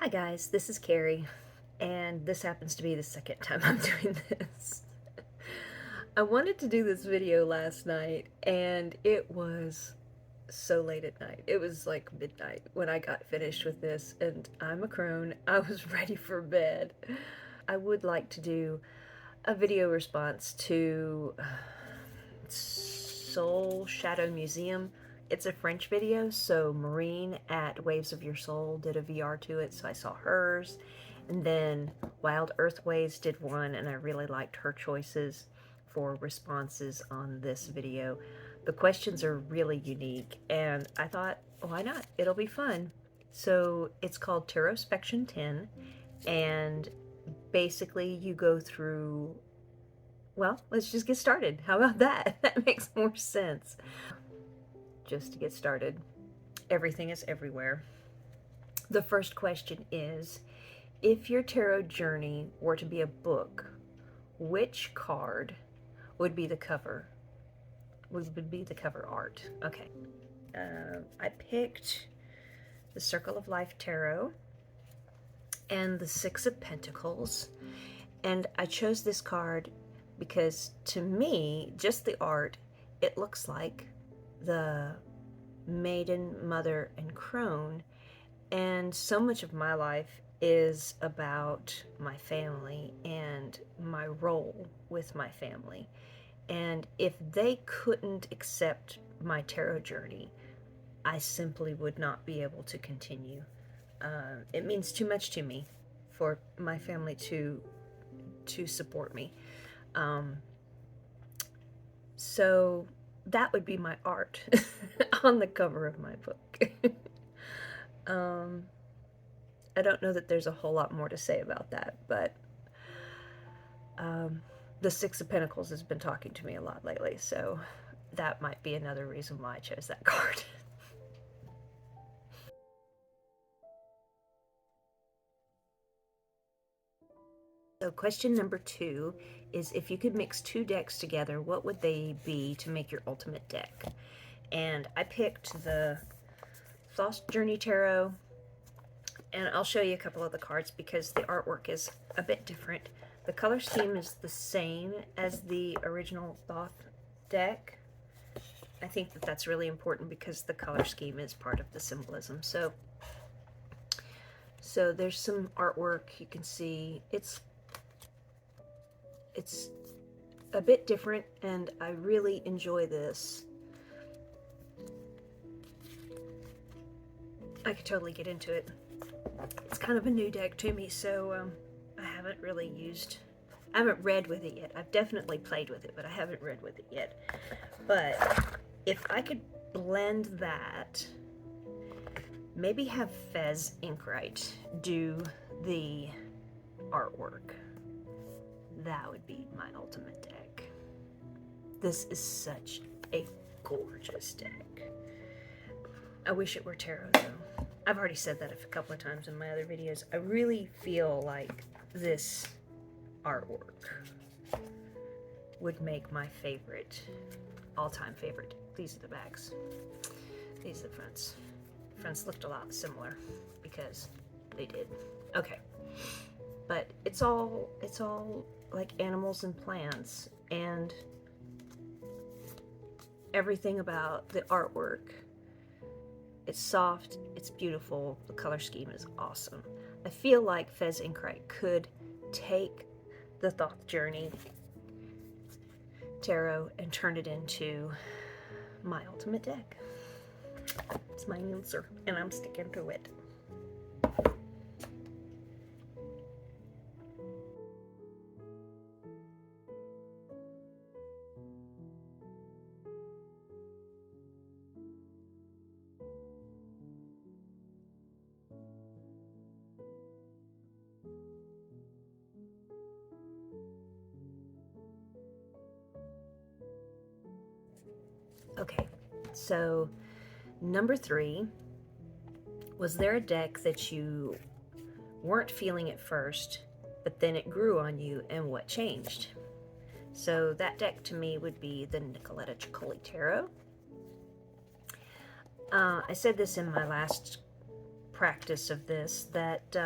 Hi guys, this is Carrie, and this happens to be the second time I'm doing this. I wanted to do this video last night, and it was so late at night. It was like midnight when I got finished with this, and I'm a crone. I was ready for bed. I would like to do a video response to Soul Shadow Museum. It's a French video, so Marine at Waves of Your Soul did a VR to it, so I saw hers. And then Wild Earthways did one, and I really liked her choices for responses on this video. The questions are really unique, and I thought, why not? It'll be fun. So it's called Tarospection 10, and basically you go through, well, let's just get started. How about that? That makes more sense. Just to get started, everything is everywhere. The first question is, if your tarot journey were to be a book, which card would be the cover? Would be the cover art? Okay. I picked the Circle of Life Tarot and the Six of Pentacles, and I chose this card because to me, just the art, it looks like the Maiden, Mother, and Crone, and so much of my life is about my family and my role with my family. And if they couldn't accept my tarot journey, I simply would not be able to continue. It means too much to me for my family to support me. So that would be my art on the cover of my book. I don't know that there's a whole lot more to say about that, but the Six of Pentacles has been talking to me a lot lately, so that might be another reason why I chose that card. So question number 2 is, if you could mix two decks together, what would they be to make your ultimate deck? And I picked the Thoth Journey Tarot, and I'll show you a couple of the cards because the artwork is a bit different. The color scheme is the same as the original Thoth deck. I think that that's really important because the color scheme is part of the symbolism. So there's some artwork you can see. It's a bit different, and I really enjoy this. I could totally get into it. It's kind of a new deck to me, so I haven't read with it yet. I've definitely played with it, but I haven't read with it yet. But if I could blend that, maybe have Fez Inkwright do the artwork, that would be my ultimate deck. This is such a gorgeous deck. I wish it were tarot, though. I've already said that a couple of times in my other videos. I really feel like this artwork would make my favorite, all-time favorite. These are the backs. These are the fronts. The fronts looked a lot similar because they did. Okay. But it's all like animals and plants, and everything about the artwork. It's soft, it's beautiful, the color scheme is awesome. I feel like Fez Inkwright could take the Thoth Journey Tarot and turn it into my ultimate deck. It's my answer, and I'm sticking to it. Okay, so number 3, was there a deck that you weren't feeling at first, but then it grew on you, and what changed? So that deck to me would be the Nicoletta Ciccoli Tarot. I said this in my last practice of this that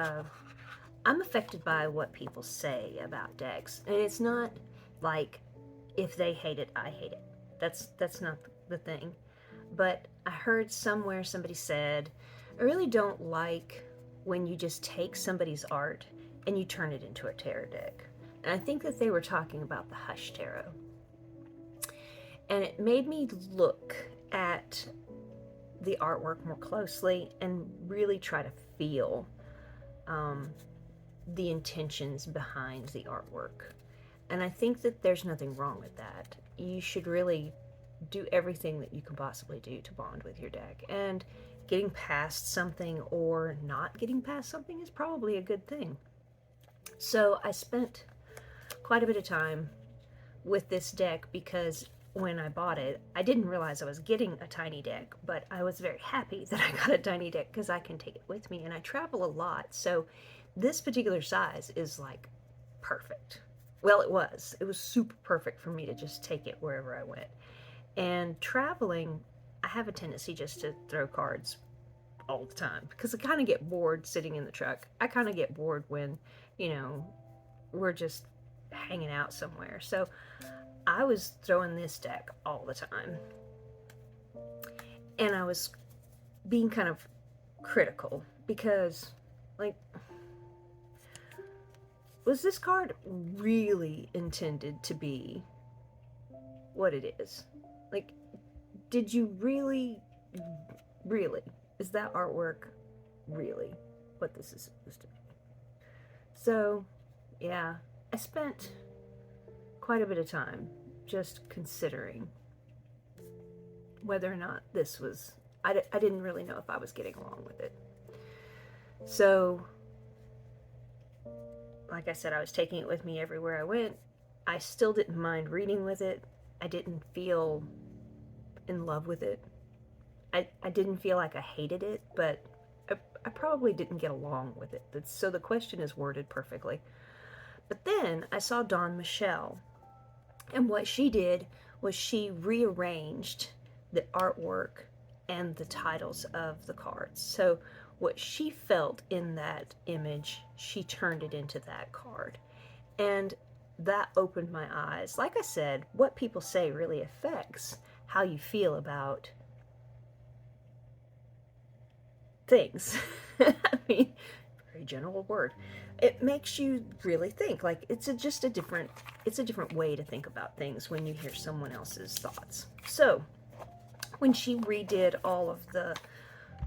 I'm affected by what people say about decks, and it's not like if they hate it, I hate it. That's not the thing. But I heard somewhere somebody said, I really don't like when you just take somebody's art and you turn it into a tarot deck. And I think that they were talking about the Hush Tarot. And it made me look at the artwork more closely and really try to feel the intentions behind the artwork. And I think that there's nothing wrong with that. You should really do everything that you can possibly do to bond with your deck. And getting past something or not getting past something is probably a good thing. So I spent quite a bit of time with this deck because when I bought it, I didn't realize I was getting a tiny deck, but I was very happy that I got a tiny deck because I can take it with me, and I travel a lot, so this particular size is like perfect. Well, it was super perfect for me to just take it wherever I went. And traveling, I have a tendency just to throw cards all the time because I kind of get bored sitting in the truck. I kind of get bored when, you know, we're just hanging out somewhere. So I was throwing this deck all the time. And I was being kind of critical because, like, was this card really intended to be what it is? Like, did you really, is that artwork really what this is supposed to be? So, yeah, I spent quite a bit of time just considering whether or not this was, I didn't really know if I was getting along with it. So, like I said, I was taking it with me everywhere I went. I still didn't mind reading with it. I didn't feel in love with it. I didn't feel like I hated it, but I probably didn't get along with it. So the question is worded perfectly. But then I saw Dawn Michelle, and what she did was she rearranged the artwork and the titles of the cards. So what she felt in that image, she turned it into that card. And that opened my eyes. Like I said, what people say really affects how you feel about things. I mean, very general word. It makes you really think. Like, it's a different way to think about things when you hear someone else's thoughts. So when she redid all of the,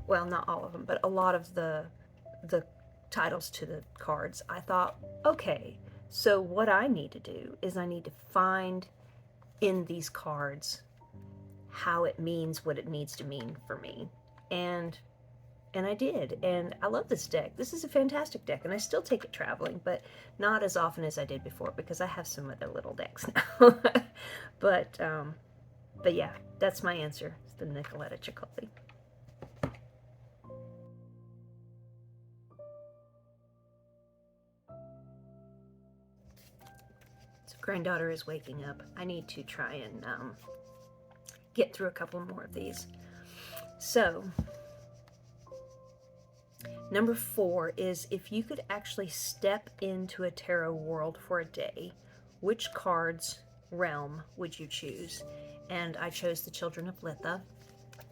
well, not all of them, but a lot of the titles to the cards, I thought, okay, so what I need to do is I need to find in these cards how it means what it needs to mean for me. And I did, and I love this deck. This is a fantastic deck, and I still take it traveling, but not as often as I did before because I have some other little decks now. But yeah, that's my answer. It's the Nicoletta Ciccoli. So granddaughter is waking up. I need to try and get through a couple more of these. So number 4 is, if you could actually step into a tarot world for a day, which card's realm would you choose? And I chose the Children of Litha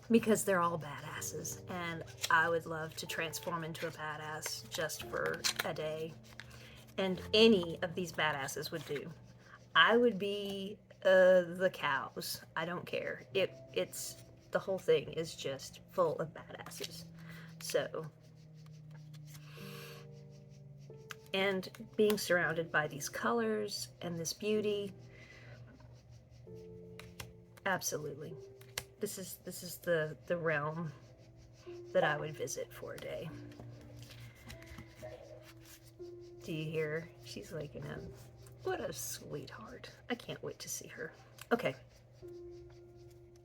because they're all badasses, and I would love to transform into a badass just for a day. And any of these badasses would do. I would be the cows. I don't care. It's the whole thing is just full of badasses. So, and being surrounded by these colors and this beauty, absolutely. This is the realm that I would visit for a day. Do you hear her? She's waking up. What a sweetheart. I can't wait to see her. Okay.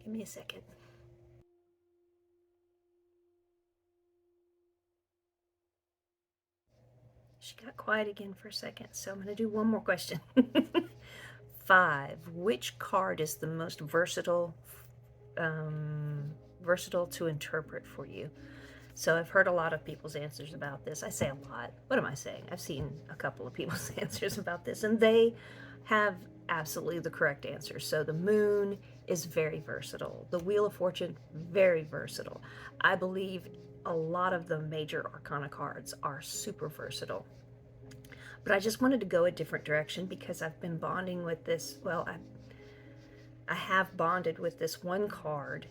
Give me a second. She got quiet again for a second, so I'm going to do one more question. 5. Which card is the most versatile to interpret for you? So I've heard a lot of people's answers about this. I say a lot. What am I saying? I've seen a couple of people's answers about this, and they have absolutely the correct answer. So the moon is very versatile. The Wheel of Fortune, very versatile. I believe a lot of the major arcana cards are super versatile. But I just wanted to go a different direction because I've been bonding with this. Well, I have bonded with this one card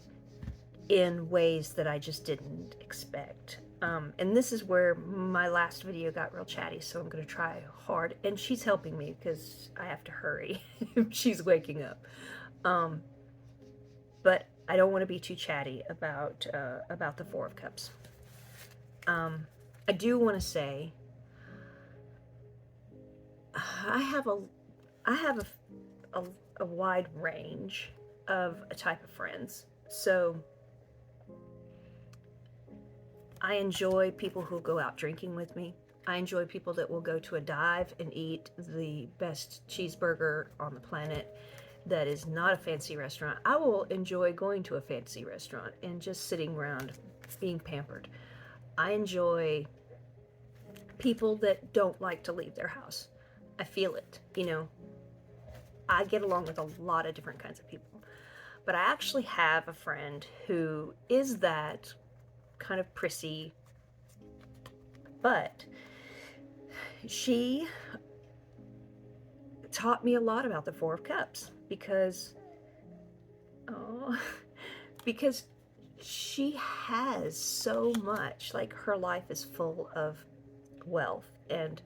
in ways that I just didn't expect. And this is where my last video got real chatty, so I'm going to try hard. And she's helping me because I have to hurry. She's waking up. But I don't want to be too chatty about the Four of Cups. I do want to say I have a wide range of a type of friends. So I enjoy people who go out drinking with me. I enjoy people that will go to a dive and eat the best cheeseburger on the planet that is not a fancy restaurant. I will enjoy going to a fancy restaurant and just sitting around being pampered. I enjoy people that don't like to leave their house. I feel it, you know. I get along with a lot of different kinds of people. But I actually have a friend who is that kind of prissy, but she taught me a lot about the Four of Cups because she has so much. Like, her life is full of wealth and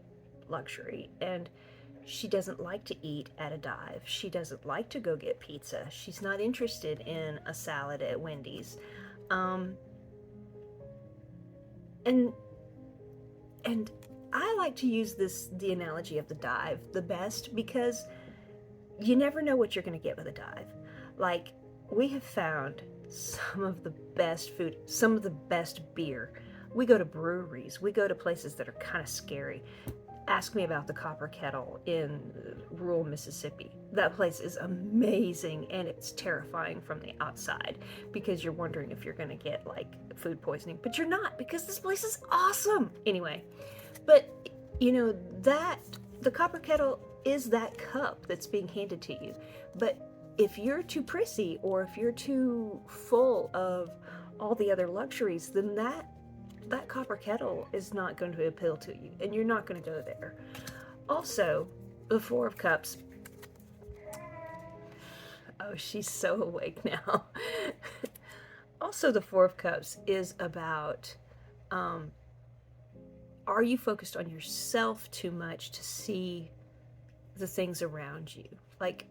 luxury, and she doesn't like to eat at a dive. She doesn't like to go get pizza. She's not interested in a salad at Wendy's. And I like to use the analogy of the dive the best because you never know what you're going to get with a dive. Like, we have found some of the best food, some of the best beer. We go to breweries. We go to places that are kind of scary. Ask me about the Copper Kettle in rural Mississippi. That place is amazing, and it's terrifying from the outside because you're wondering if you're going to get like food poisoning, but you're not, because this place is awesome. Anyway, but you know that the Copper Kettle is that cup that's being handed to you. But if you're too prissy, or if you're too full of all the other luxuries, then that Copper Kettle is not going to appeal to you, and you're not going to go there. Also, the Four of Cups. Oh, she's so awake now. Also, the Four of Cups is about, are you focused on yourself too much to see the things around you? Like,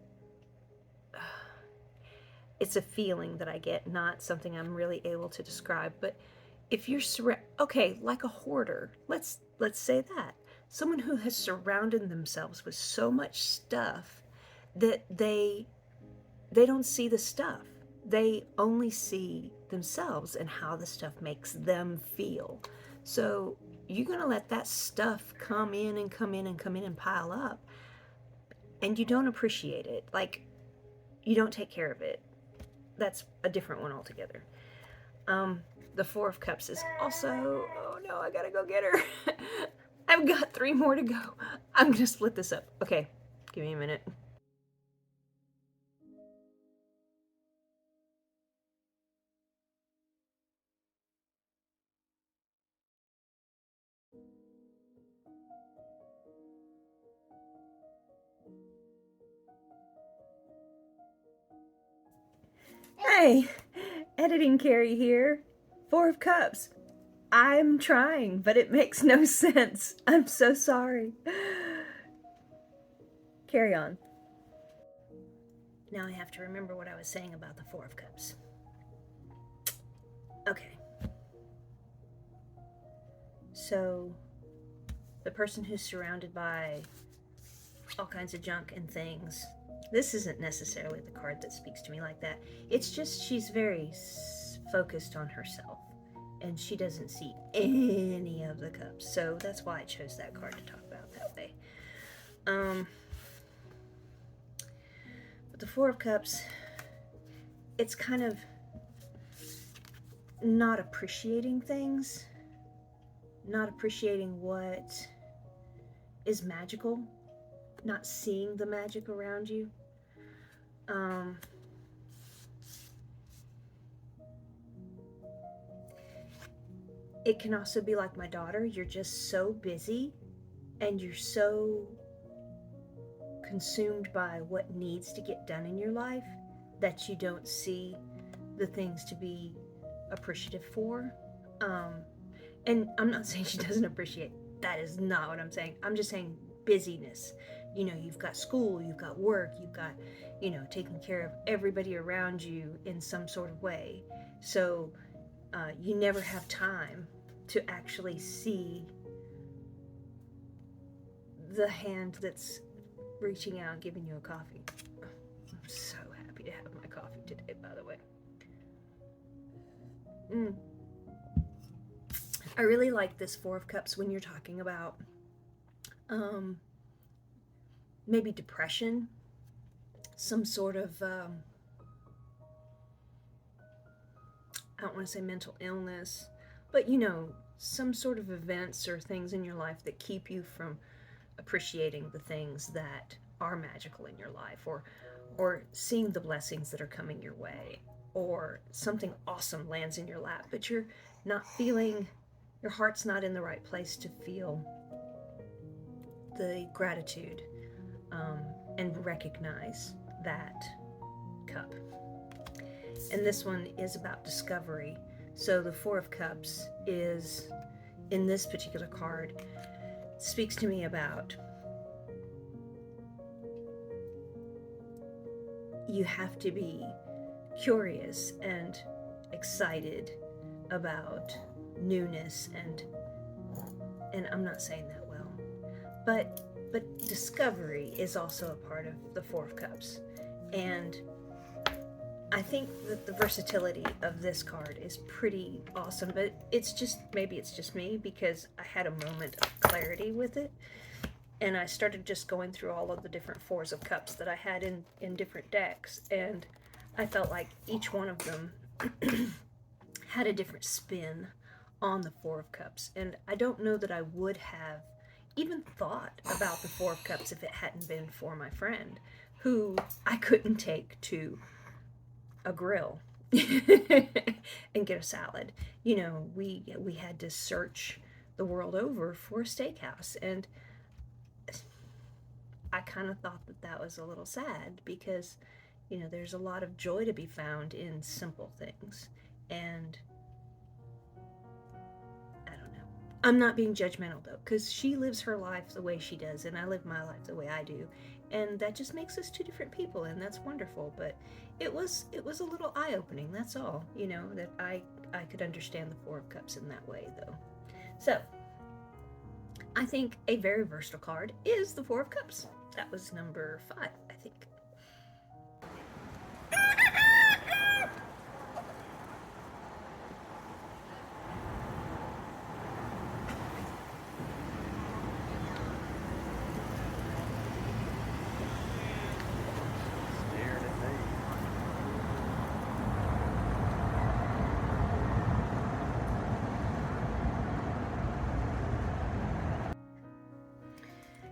it's a feeling that I get, not something I'm really able to describe, but if you're okay, like a hoarder, let's say that. Someone who has surrounded themselves with so much stuff that they don't see the stuff. They only see themselves and how the stuff makes them feel. So you're going to let that stuff come in and come in and come in and pile up, and you don't appreciate it. Like, you don't take care of it. That's a different one altogether. The Four of Cups is also, oh no, I gotta go get her. I've got 3 more to go. I'm gonna split this up. Okay, give me a minute. Hey, editing Carrie here. Four of Cups. I'm trying, but it makes no sense. I'm so sorry. Carry on. Now I have to remember what I was saying about the Four of Cups. Okay. So, the person who's surrounded by all kinds of junk and things, this isn't necessarily the card that speaks to me like that. It's just she's very focused on herself, and she doesn't see any of the cups. So that's why I chose that card to talk about that way. But the Four of Cups, it's kind of, not appreciating things, not appreciating what is magical, not seeing the magic around you. It can also be like my daughter, you're just so busy and you're so consumed by what needs to get done in your life that you don't see the things to be appreciative for. And I'm not saying she doesn't appreciate. That is not what I'm saying. I'm just saying busyness. You know, you've got school, you've got work, you've got, you know, taking care of everybody around you in some sort of way. So you never have time to actually see the hand that's reaching out and giving you a coffee. I'm so happy to have my coffee today, by the way. I really like this Four of Cups when you're talking about maybe depression, some sort of, I don't want to say mental illness, but you know, some sort of events or things in your life that keep you from appreciating the things that are magical in your life, or seeing the blessings that are coming your way, or something awesome lands in your lap, but you're not feeling, your heart's not in the right place to feel the gratitude and recognize that cup. And this one is about discovery. So the Four of Cups is, in this particular card, speaks to me about you have to be curious and excited about newness, and I'm not saying that well, but discovery is also a part of the Four of Cups. And I think that the versatility of this card is pretty awesome, but it's just, maybe it's just me, because I had a moment of clarity with it, and I started just going through all of the different Fours of Cups that I had in different decks, and I felt like each one of them had a different spin on the Four of Cups, and I don't know that I would have even thought about the Four of Cups if it hadn't been for my friend, who I couldn't take to a grill and get a salad. You know, we had to search the world over for a steakhouse, and I kind of thought that that was a little sad, because, you know, there's a lot of joy to be found in simple things. And I don't know. I'm not being judgmental though, because she lives her life the way she does, and I live my life the way I do, and that just makes us two different people, and that's wonderful. But it was a little eye-opening, that's all, you know, that I could understand the Four of Cups in that way though. So I think a very versatile card is the Four of Cups. That was number 5, I think.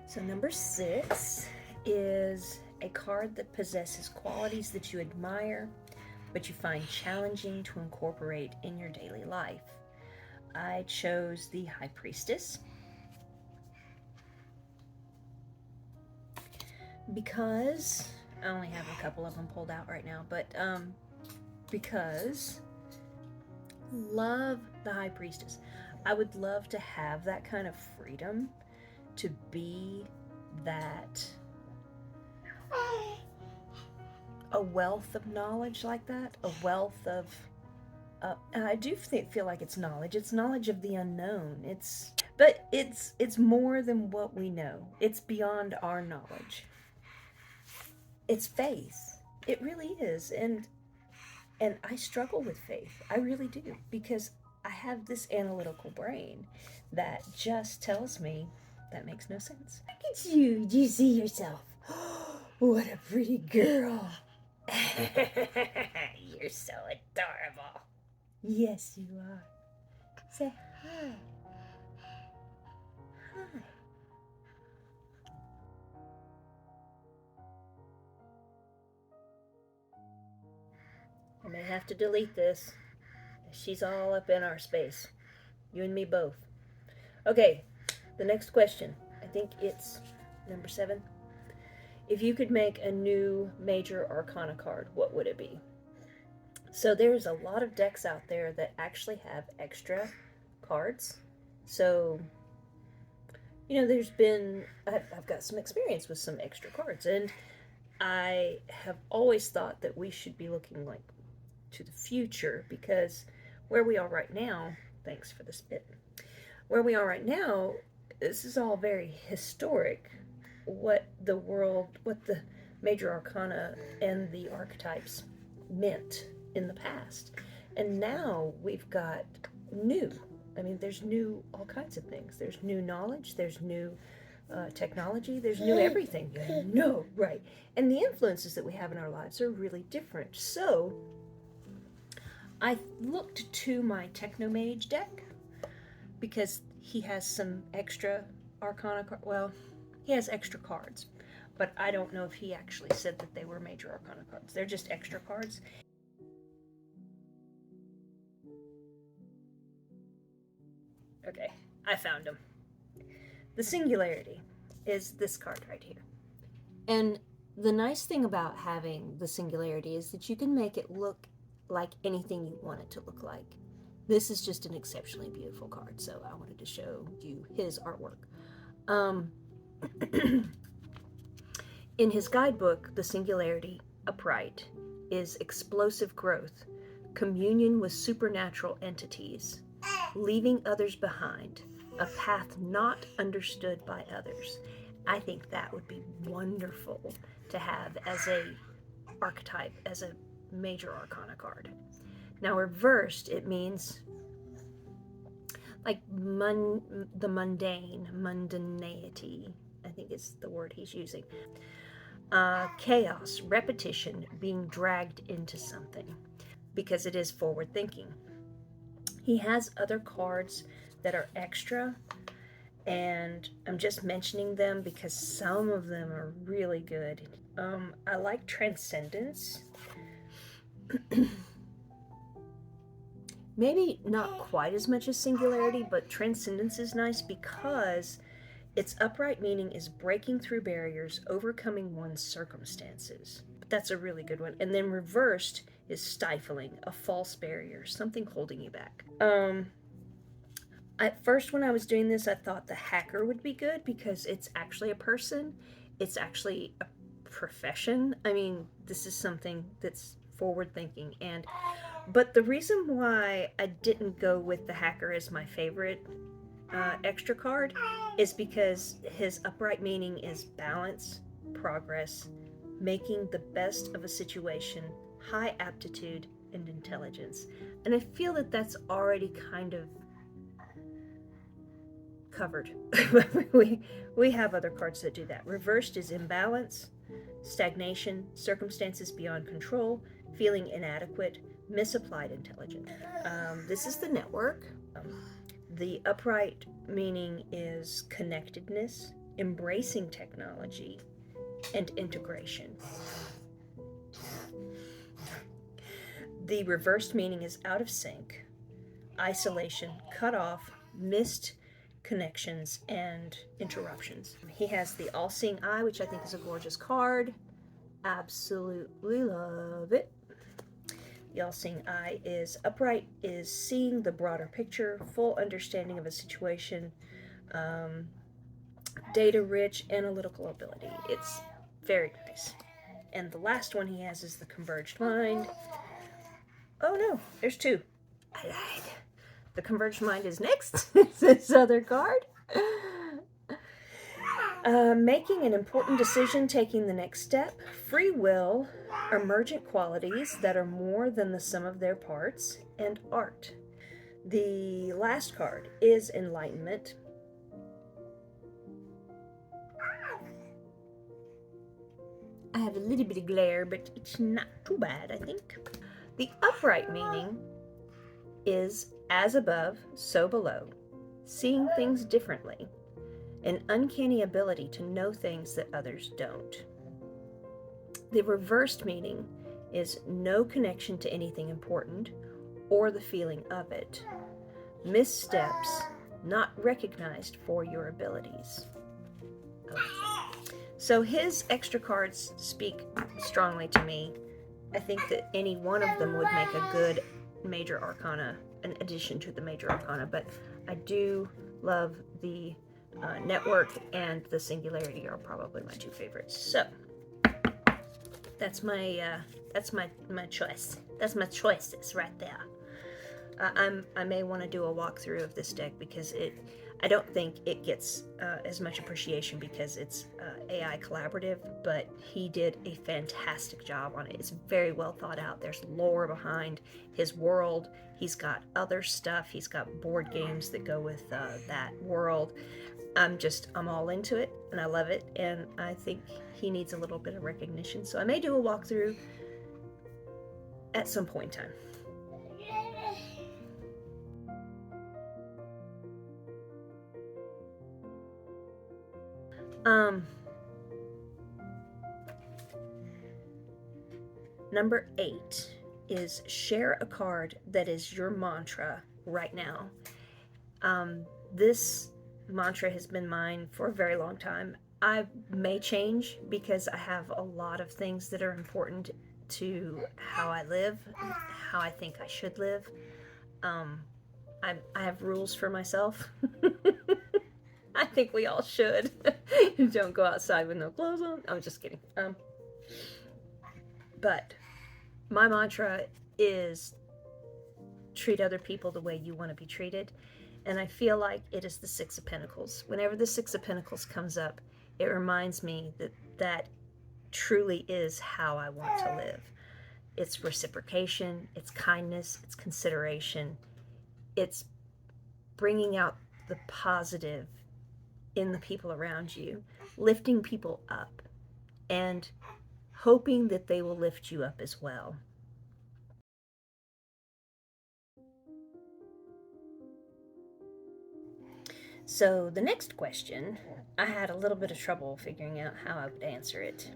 So number 6 is a card that possesses qualities that you admire, but you find challenging to incorporate in your daily life. I chose the High Priestess because I only have a couple of them pulled out right now, but because love the High Priestess. I would love to have that kind of freedom, to be that, a wealth of knowledge like that, a wealth of, and I do feel like it's knowledge of the unknown. But it's more than what we know. It's beyond our knowledge. It's faith. It really is, and I struggle with faith. I really do, because I have this analytical brain that just tells me that makes no sense. Look at you. Do you see yourself? What a pretty girl. You're so adorable. Yes, you are. Say hi. Hi. I may have to delete this. She's all up in our space. You and me both. Okay, the next question. I think it's number 7. If you could make a new major arcana card, what would it be? So there's a lot of decks out there that actually have extra cards. So, I've got some experience with some extra cards, and I have always thought that we should be looking like to the future, because where we are right now, thanks for the spit, where we are right now, this is all very historic. What the major arcana and the archetypes meant in the past. And now we've got new. There's new all kinds of things. There's new knowledge, there's new technology, there's new everything. Right. And the influences that we have in our lives are really different. So I looked to my Technomage deck because he has some extra arcana. Well, he has extra cards, but I don't know if he actually said that they were major arcana cards. They're just extra cards. Okay, I found him. The Singularity is this card right here. And the nice thing about having the Singularity is that you can make it look like anything you want it to look like. This is just an exceptionally beautiful card, so I wanted to show you his artwork. In his guidebook, the Singularity upright is explosive growth, communion with supernatural entities, leaving others behind, a path not understood by others. I think that would be wonderful to have as a archetype, as a major arcana card. Now reversed, it means like the mundane, mundanity, I think is the word he's using. Chaos, repetition, being dragged into something, because it is forward thinking. He has other cards that are extra, and I'm just mentioning them because some of them are really good. I like Transcendence. Maybe not quite as much as Singularity, but Transcendence is nice because its upright meaning is breaking through barriers, overcoming one's circumstances. But that's a really good one. And then reversed is stifling, a false barrier, something holding you back. At first when I was doing this, I thought the Hacker would be good because it's actually a person. It's actually a profession. This is something that's forward thinking. But the reason why I didn't go with the Hacker as my favorite extra card is because his upright meaning is balance, progress, making the best of a situation, high aptitude, and intelligence. And I feel that that's already kind of covered. we have other cards that do that. Reversed is imbalance, stagnation, circumstances beyond control, feeling inadequate, misapplied intelligence. This is the Network. The upright meaning is connectedness, embracing technology, and integration. The reversed meaning is out of sync, isolation, cut off, missed connections, and interruptions. He has the All-Seeing Eye, which I think is a gorgeous card. Absolutely love it. The All-Seeing Eye is upright, is seeing the broader picture, full understanding of a situation, data-rich, analytical ability. It's very nice. And the last one he has is the Converged Mind. Oh no, there's 2. I lied. The Converged Mind is next. It's this other card. Making an important decision, taking the next step, free will, emergent qualities that are more than the sum of their parts, and art. The last card is Enlightenment. I have a little bit of glare, but it's not too bad, I think. The upright meaning is as above, so below, seeing things differently, an uncanny ability to know things that others don't. The reversed meaning is no connection to anything important or the feeling of it. Missteps, not recognized for your abilities. Okay. So his extra cards speak strongly to me. I think that any one of them would make a good major arcana, an addition to the major arcana, but I do love the network and the singularity are probably my two favorites. So that's my choice. That's my choices right there. I may want to do a walkthrough of this deck because I don't think it gets as much appreciation because it's AI collaborative, but he did a fantastic job on it. It's very well thought out. There's lore behind his world. He's got other stuff. He's got board games that go with that world. I'm all into it, and I love it, and I think he needs a little bit of recognition. So I may do a walkthrough at some point in time. Number 8 is share a card that is your mantra right now. This mantra has been mine for a very long time. I may change because I have a lot of things that are important to how I live, how I think I should live. I have rules for myself. I think we all should. Don't go outside with no clothes on. I'm just kidding. But my mantra is treat other people the way you want to be treated. And I feel like it is the Six of Pentacles. Whenever the Six of Pentacles comes up, it reminds me that truly is how I want to live. It's reciprocation, it's kindness, it's consideration, it's bringing out the positive in the people around you, lifting people up, and hoping that they will lift you up as well. So the next question, I had a little bit of trouble figuring out how I would answer it.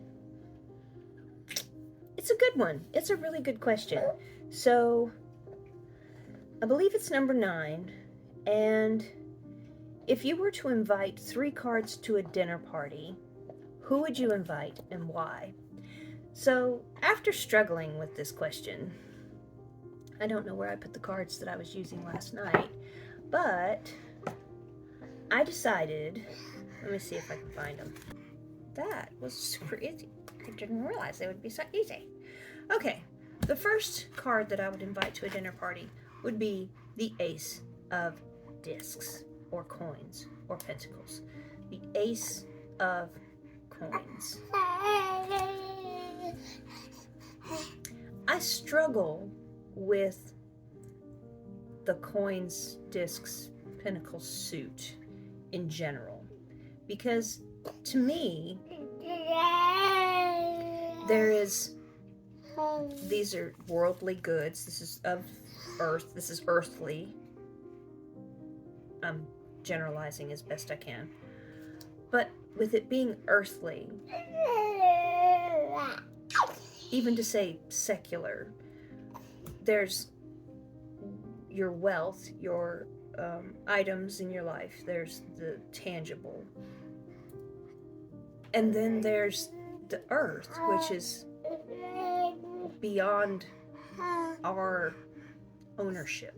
It's a good one. It's a really good question. So I believe it's number 9, and if you were to invite 3 cards to a dinner party, who would you invite and why? So after struggling with this question, I don't know where I put the cards that I was using last night, but I decided, let me see if I can find them. That was super easy. I didn't realize they would be so easy. Okay, the first card that I would invite to a dinner party would be the Ace of Discs, or coins, or pentacles. The Ace of Coins. I struggle with the coins, discs, pentacles suit in general, because to me, these are worldly goods. This is of earth. This is earthly. I'm generalizing as best I can. But with it being earthly, even to say secular, there's your wealth, your items in your life. There's the tangible. And then there's the earth, which is beyond our ownership,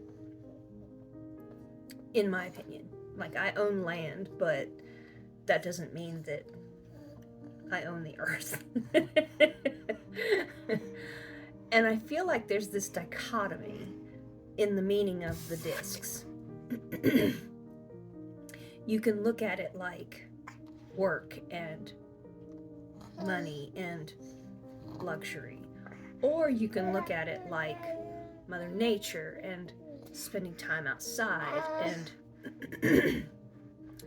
in my opinion. Like, I own land, but that doesn't mean that I own the earth. And I feel like there's this dichotomy in the meaning of the discs. You can look at it like work and money and luxury, or you can look at it like Mother Nature and spending time outside and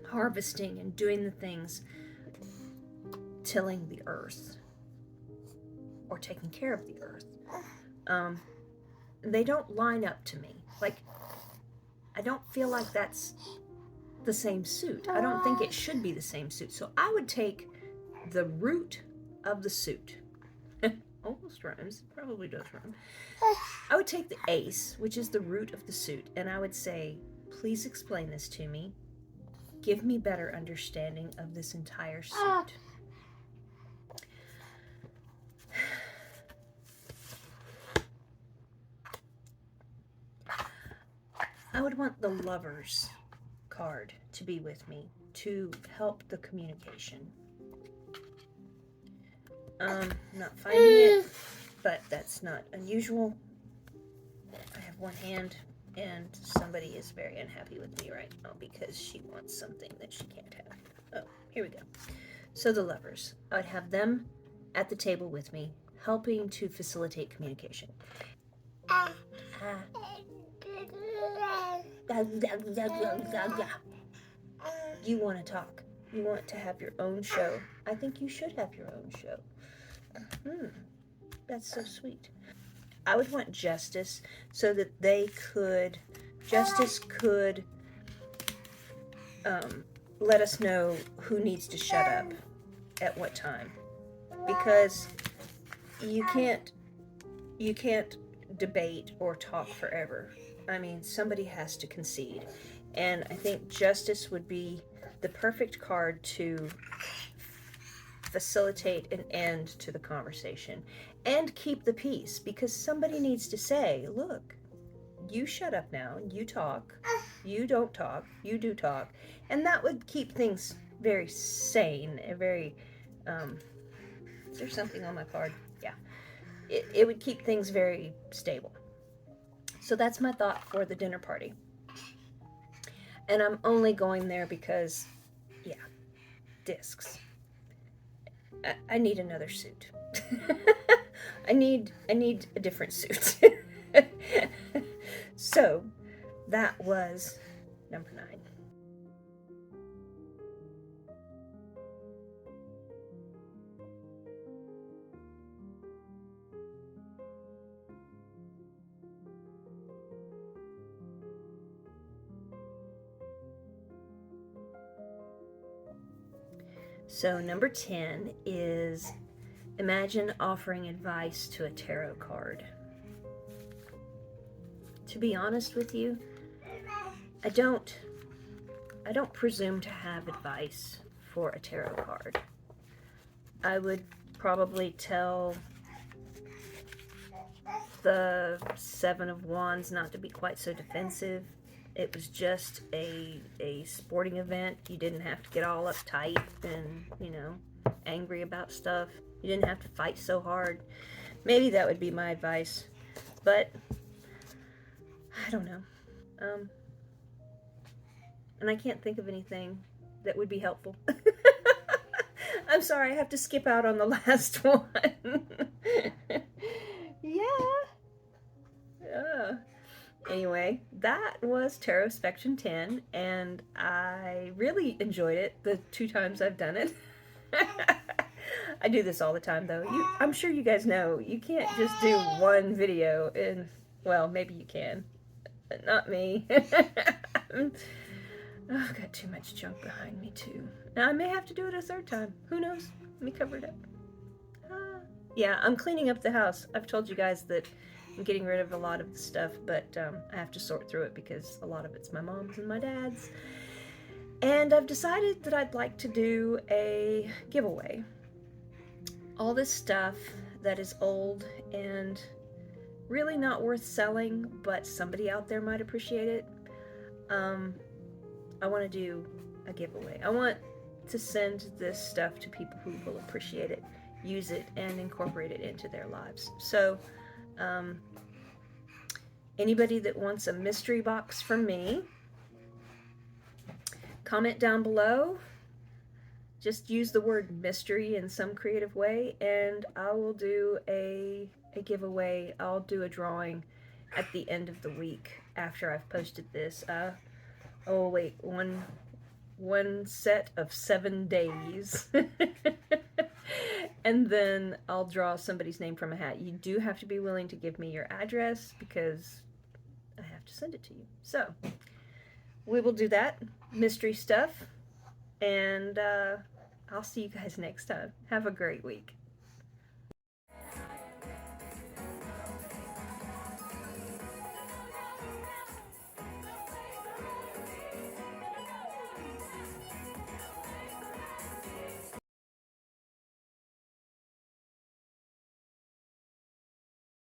harvesting and doing the things, tilling the earth or taking care of the earth. they don't line up to me. Like, I don't feel like that's the same suit. I don't think it should be the same suit. So I would take the root of the suit. Almost rhymes. Probably does rhyme. I would take the ace, which is the root of the suit, and I would say, please explain this to me. Give me better understanding of this entire suit. I would want the Lovers card to be with me to help the communication. Not finding it, but that's not unusual. I have one hand, and somebody is very unhappy with me right now because she wants something that she can't have. Oh, here we go. So the Lovers. I would have them at the table with me, helping to facilitate communication. You want to talk. You want to have your own show. I think you should have your own show. That's so sweet. I would want Justice so that Justice could let us know who needs to shut up at what time. Because you can't debate or talk forever. I mean, somebody has to concede. And I think Justice would be the perfect card to facilitate an end to the conversation and keep the peace, because somebody needs to say, look, you shut up now, you talk, you don't talk, you do talk. And that would keep things very sane and very, is there something on my card? Yeah. It would keep things very stable. So that's my thought for the dinner party. And I'm only going there because, yeah, discs. I need another suit. I need a different suit. So that was number 9. So number 10 is imagine offering advice to a tarot card. To be honest with you, I don't presume to have advice for a tarot card. I would probably tell the 7 of Wands not to be quite so defensive. It was just a sporting event. You didn't have to get all uptight and, angry about stuff. You didn't have to fight so hard. Maybe that would be my advice. But, I don't know. And I can't think of anything that would be helpful. I'm sorry, I have to skip out on the last one. Yeah. Anyway, that was Tarot Spection 10, and I really enjoyed it the 2 times I've done it. I do this all the time, though. I'm sure you guys know, you can't just do one video and, well, maybe you can, but not me. Oh, I've got too much junk behind me, too. Now, I may have to do it a 3rd time. Who knows? Let me cover it up. Yeah, I'm cleaning up the house. I've told you guys that I'm getting rid of a lot of the stuff, but I have to sort through it because a lot of it's my mom's and my dad's. And I've decided that I'd like to do a giveaway. All this stuff that is old and really not worth selling, but somebody out there might appreciate it. I want to do a giveaway. I want to send this stuff to people who will appreciate it, use it, and incorporate it into their lives. So, anybody that wants a mystery box from me, comment down below. Just use the word mystery in some creative way, and I will do a giveaway. I'll do a drawing at the end of the week after I've posted this. Oh wait, one set of 7 days. And then I'll draw somebody's name from a hat. You do have to be willing to give me your address because I have to send it to you. So we will do that mystery stuff, and I'll see you guys next time. Have a great week.